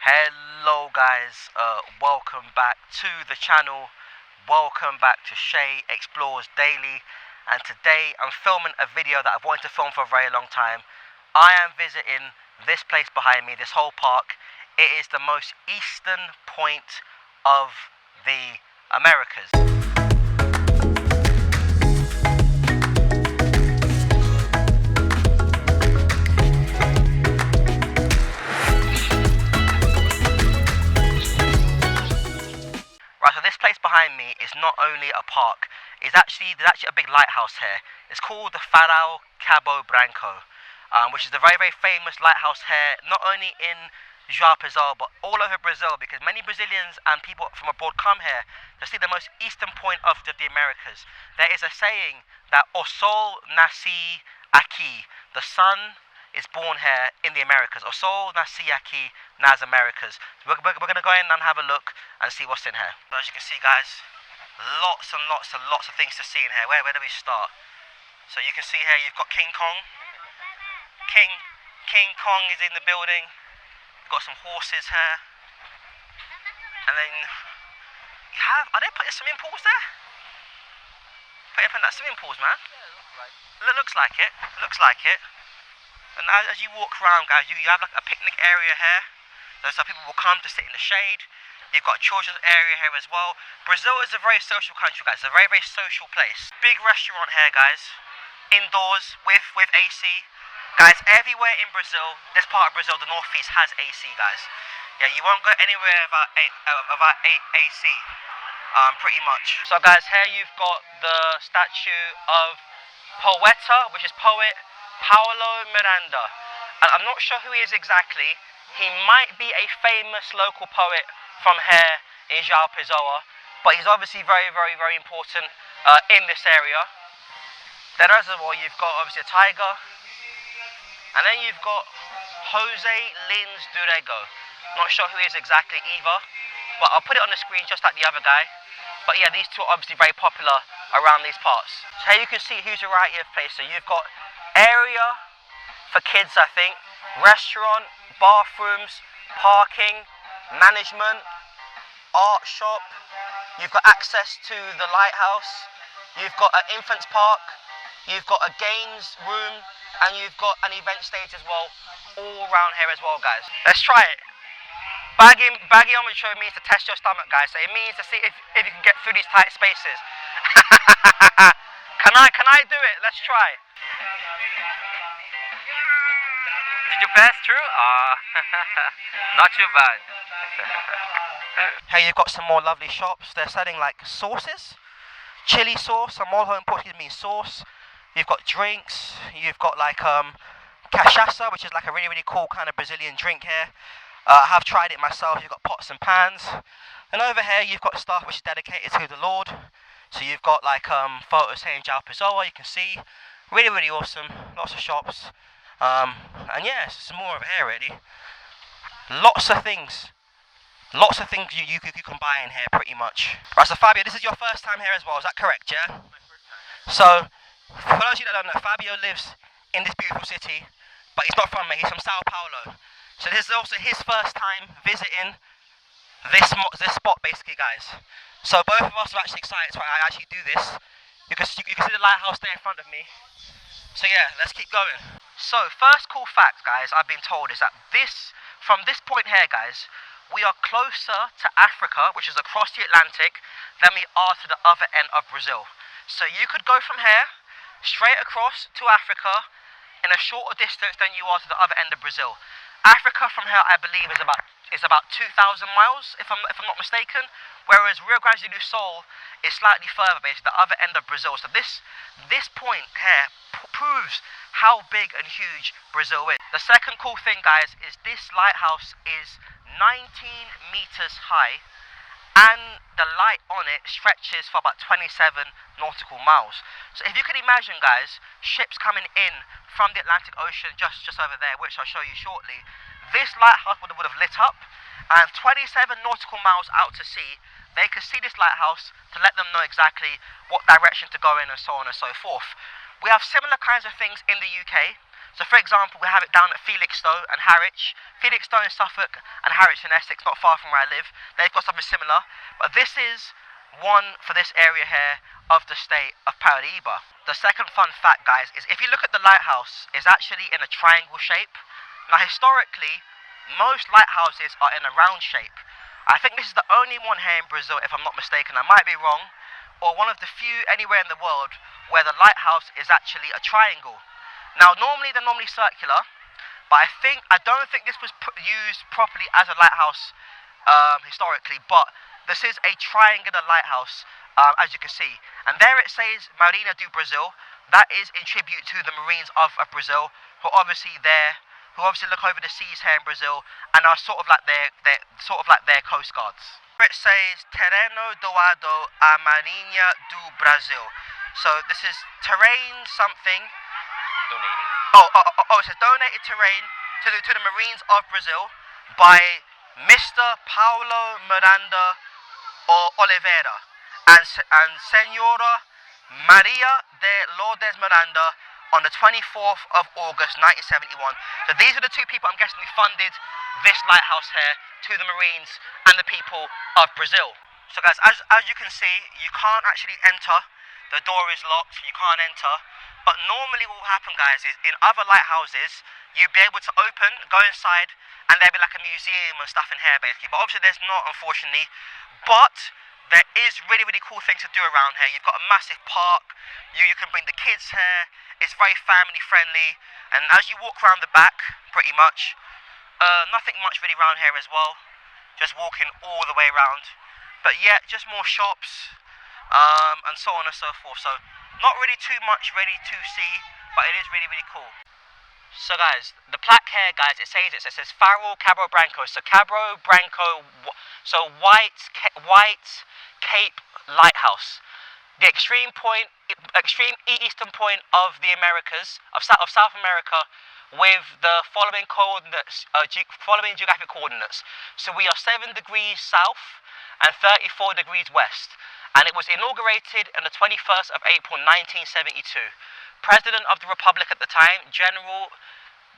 Hello guys, welcome back to the channel, welcome back to Shay Explores Daily, and today I'm filming a video that I've wanted to film for a very long time. I am visiting this place behind me, this whole park. It is the most eastern point of the Americas. This place behind me is not only a park, there's actually a big lighthouse here. It's called the Farol Cabo Branco, which is a very, very famous lighthouse here, not only in João Pessoa, but all over Brazil, because many Brazilians and people from abroad come here to see the most eastern point of the Americas. There is a saying that O Sol nasce aqui, the sun is born here in the Americas. O Sol nasce aqui nas Americas. So we're going to go in and have a look and see what's in here. As you can see, guys, lots and lots and lots of things to see in here. Where do we start? So you can see here you've got King Kong. King Kong is in the building. You've got some horses here. And then you have, are they putting swimming pools there? Putting that swimming pools, man? Yeah, it looks like it. Looks like it. And as you walk around, guys, you have like a picnic area here. So people will come to sit in the shade. You've got a children's area here as well. Brazil is a very social country, guys. It's a very, very social place. Big restaurant here, guys. Indoors with AC. Guys, everywhere in Brazil, this part of Brazil, the northeast, has AC, guys. Yeah, you won't go anywhere without AC, pretty much. So, guys, here you've got the statue of Poeta, which is poet Paulo Miranda. And I'm not sure who he is exactly. He might be a famous local poet from here in João Pessoa, but he's obviously very, very, very important in this area. Then as well, you've got obviously a tiger, and then you've got Jose Lins Durego. Not sure who he is exactly either, but I'll put it on the screen just like the other guy. But yeah, these two are obviously very popular around these parts. So here you can see a huge variety of places. So you've got area for kids, I think, restaurant, bathrooms, parking, management, art shop. You've got access to the lighthouse. You've got an infants park. You've got a games room, and you've got an event stage as well, all around here as well, guys. Let's try it. Bagiometry means to test your stomach, guys. So it means to see if you can get through these tight spaces. Can I do it? Let's try. Did you pass through? Not too bad. Here you've got some more lovely shops. They're selling like sauces, chili sauce, and more in Portuguese means sauce. You've got drinks. You've got like cachaça, which is like a really, really cool kind of Brazilian drink here. I have tried it myself. You've got pots and pans. And over here you've got stuff which is dedicated to the Lord. So you've got like photos here in João Pessoa, you can see. Really, really awesome. Lots of shops. And yeah, some more over here really. Lots of things you can buy in here pretty much. Right, so Fabio, this is your first time here as well, is that correct, yeah? So, for those of you that don't know, Fabio lives in this beautiful city, but he's not from here, he's from Sao Paulo. So this is also his first time visiting this spot basically, guys. So both of us are actually excited to actually do this. You can see the lighthouse there in front of me. So yeah, let's keep going. So first cool fact, guys, I've been told is that from this point here, guys, we are closer to Africa, which is across the Atlantic, than we are to the other end of Brazil. So you could go from here straight across to Africa in a shorter distance than you are to the other end of Brazil. Africa from here, I believe, is about 2,000 miles, if I'm not mistaken. Whereas Rio Grande do Sul is slightly further, basically the other end of Brazil. So this point here proves how big and huge Brazil is. The second cool thing, guys, is this lighthouse is 19 meters high, and the light on it stretches for about 27 nautical miles. So if you could imagine, guys, ships coming in from the Atlantic Ocean just over there, which I'll show you shortly, this lighthouse would have lit up, and 27 nautical miles out to sea, they could see this lighthouse to let them know exactly what direction to go in and so on and so forth. We have similar kinds of things in the UK. So for example, we have it down at Felixstowe and Harwich. Felixstowe in Suffolk and Harwich in Essex, not far from where I live. They've got something similar. But this is one for this area here of the state of Paraíba. The second fun fact, guys, is if you look at the lighthouse, it's actually in a triangle shape. Now historically, most lighthouses are in a round shape. I think this is the only one here in Brazil, if I'm not mistaken. I might be wrong. Or one of the few anywhere in the world where the lighthouse is actually a triangle. Now normally they're circular, but I don't think this was used properly as a lighthouse historically, but this is a triangular lighthouse, as you can see. And there it says Marina do Brasil. That is in tribute to the Marines of Brazil, who obviously look over the seas here in Brazil and are sort of like their coast guards. It says Terreno doado à Marinha do Brasil. So this is terrain something. Donated. It says donated terrain to the Marines of Brazil by Mr. Paulo Miranda Oliveira and Senhora Maria de Lourdes Miranda on the 24th of August 1971. So these are the two people I'm guessing who funded this lighthouse here to the Marines and the people of Brazil. So guys, as you can see, you can't actually enter. The door is locked, you can't enter. But normally what will happen, guys, is in other lighthouses, you'd be able to open, go inside, and there'd be like a museum and stuff in here basically. But obviously there's not, unfortunately. But there is really, really cool things to do around here. You've got a massive park, you can bring the kids here, it's very family friendly, and as you walk around the back, pretty much, nothing much really around here as well, just walking all the way around. But yeah, just more shops, and so on and so forth. So not really too much ready to see, but it is really, really cool. So guys, the plaque here, guys, it says Farol Cabo Branco. So Cabo Branco, so White Cape Lighthouse, the extreme eastern point of the Americas, of South America, with the following coordinates, following geographic coordinates. So we are 7 degrees south and 34 degrees west, and it was inaugurated on the 21st of April 1972. President of the Republic at the time, General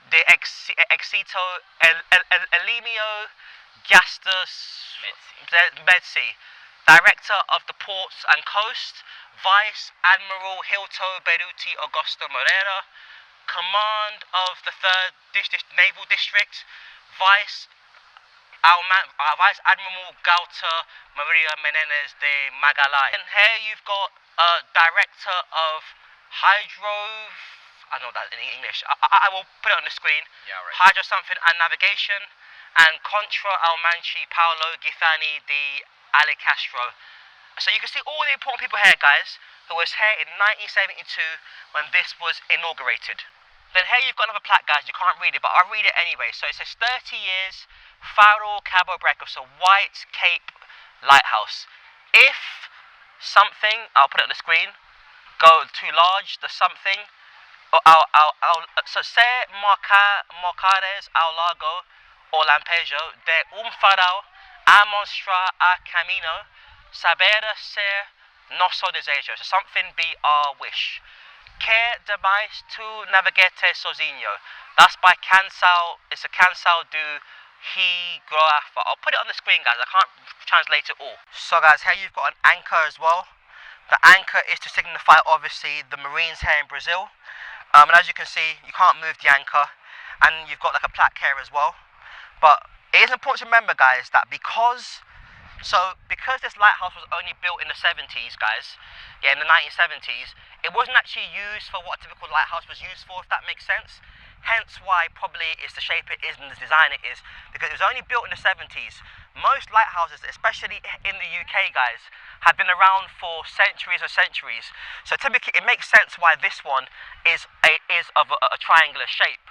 de Exito Elimio Gastos Medsi. Director of the Ports and Coast, Vice Admiral Hilto Beruti Augusto Moreira. Command of the 3rd Naval District, Vice Admiral Gauta Maria Menendez de Magalhães. And here you've got Director of Hydro, I don't know that in English, I will put it on the screen. Yeah, right. Hydro something and navigation, and Contra Almanchi Paulo Githani de Ali Castro. So you can see all the important people here, guys, who was here in 1972 when this was inaugurated. Then here you've got another plaque, guys, you can't read it, but I'll read it anyway. So it says 30 years, Farol Cabo Branco, so White Cape Lighthouse. If something, I'll put it on the screen, go too large, the something, so se marcares ao lago o lampejo de farol a mostrar a camino, saber ser nosso desejo, so something be our wish. Que demais tu navegaste sozinho. That's by Cansal, it's a Cansal do Higroafa. I'll put it on the screen, guys, I can't translate it all. So guys, here you've got an anchor as well. The anchor is to signify, obviously, the Marines here in Brazil. And as you can see, you can't move the anchor. And you've got like a plaque here as well. But it is important to remember, guys, that because this lighthouse was only built in the 70s, guys, in the 1970s, it wasn't actually used for what a typical lighthouse was used for, if that makes sense. Hence why probably it's the shape it is and the design it is, because it was only built in the 70s. Most lighthouses, especially in the UK, guys, have been around for centuries and centuries. So typically it makes sense why this one is of a triangular shape.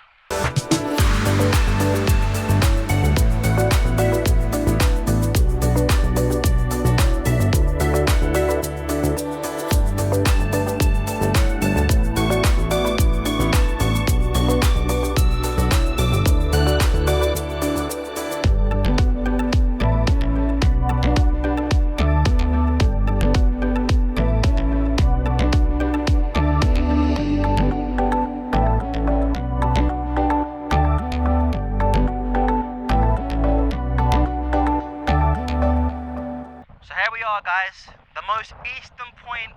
are, guys, the most eastern point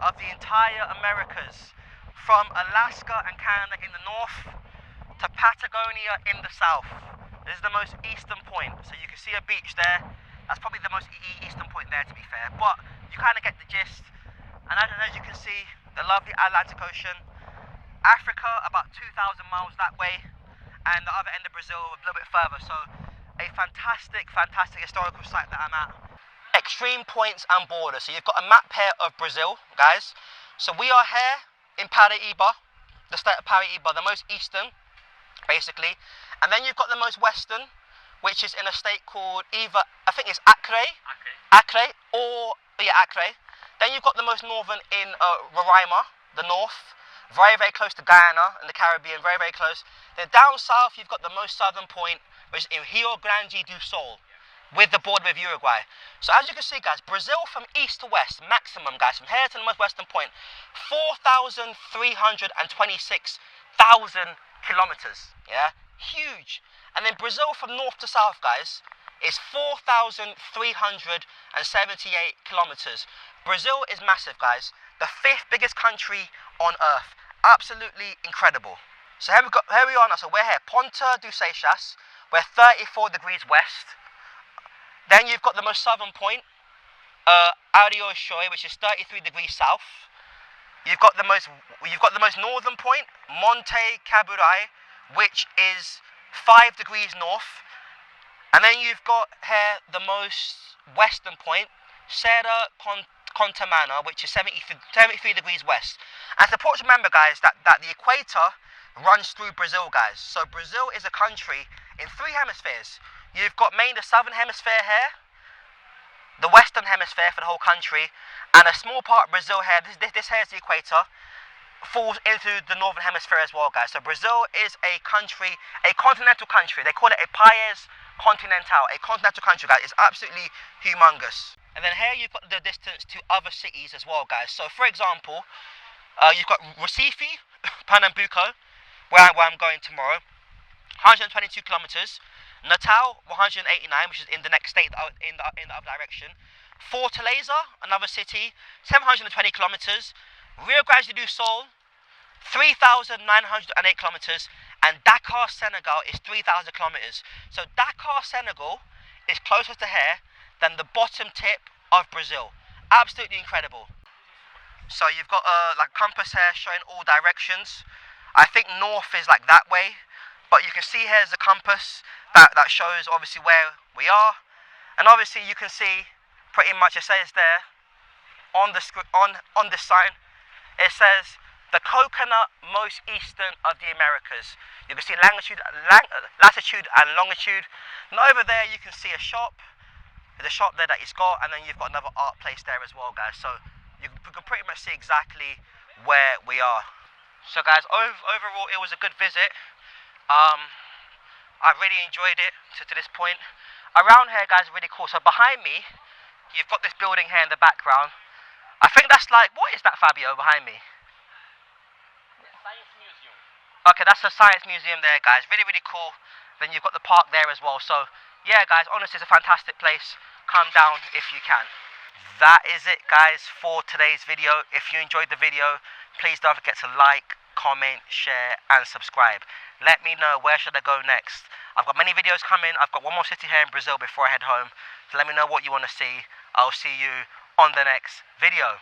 of the entire Americas, from Alaska and Canada in the north to Patagonia in the south. This is the most eastern point, so you can see a beach there. That's probably the most eastern point there, to be fair, but you kind of get the gist. And as you can see, the lovely Atlantic Ocean. Africa, about 2,000 miles that way, and the other end of Brazil a little bit further. So a fantastic historical site that I'm at. Extreme points and borders. So you've got a map here of Brazil, guys. So we are here in Paraíba, the state of Paraíba, the most eastern, basically. And then you've got the most western, which is in a state called either, I think it's Acre, or, yeah, Acre. Then you've got the most northern in Roraima, the north. Very close to Guyana in the Caribbean, very close. Then down south, you've got the most southern point, which is in Rio Grande do Sul, with the border with Uruguay. So as you can see, guys, Brazil from east to west, maximum, guys, from here to the most western point, 4,326,000 kilometers, yeah? Huge. And then Brazil from north to south, guys, is 4,378 kilometers. Brazil is massive, guys. The 5th biggest country on earth. Absolutely incredible. So here we are now. So we're here, Ponta dos Seixas. We're 34 degrees west. Then you've got the most southern point, Ariochoi, which is 33 degrees south. You've got the most northern point, Monte Caburai, which is 5 degrees north. And then you've got here the most western point, Serra Contamana, which is 73 degrees west. And it's important to remember, guys, that the equator runs through Brazil, guys. So Brazil is a country in 3 hemispheres. You've got mainly the southern hemisphere here, the western hemisphere for the whole country, and a small part of Brazil here, this here is the equator, falls into the northern hemisphere as well, guys. So Brazil is a country, a continental country. They call it a país continental, a continental country, guys. It's absolutely humongous. And then here you've got the distance to other cities as well, guys. So for example, you've got Recife, Pernambuco, where I'm going tomorrow, 122 kilometers. Natal, 189, which is in the next state in the other direction. Fortaleza, another city, 720 kilometers. Rio Grande do Sul, 3,908 kilometers. And Dakar, Senegal is 3,000 kilometers. So Dakar, Senegal is closer to here than the bottom tip of Brazil. Absolutely incredible. So you've got like a compass here showing all directions. I think north is like that way, but you can see here's the compass that shows obviously where we are. And obviously you can see pretty much it says there on the on this sign, it says the coconut most eastern of the Americas. You can see latitude and longitude. And over there you can see a shop. There's a shop there that it's got, and then you've got another art place there as well, guys. So you can pretty much see exactly where we are. So guys, overall it was a good visit. I really enjoyed it to this point. Around here, guys, really cool. So behind me, you've got this building here in the background. I think that's like, what is that, Fabio, behind me? Science Museum. Okay, that's a science museum there, guys. Really cool. Then you've got the park there as well. So yeah, guys, honestly, it's a fantastic place. Come down if you can. That is it, guys, for today's video. If you enjoyed the video, please don't forget to like, comment, share and subscribe. Let me know, where should I go next? I've got many videos coming. I've got one more city here in Brazil before I head home. So let me know what you want to see. I'll see you on the next video.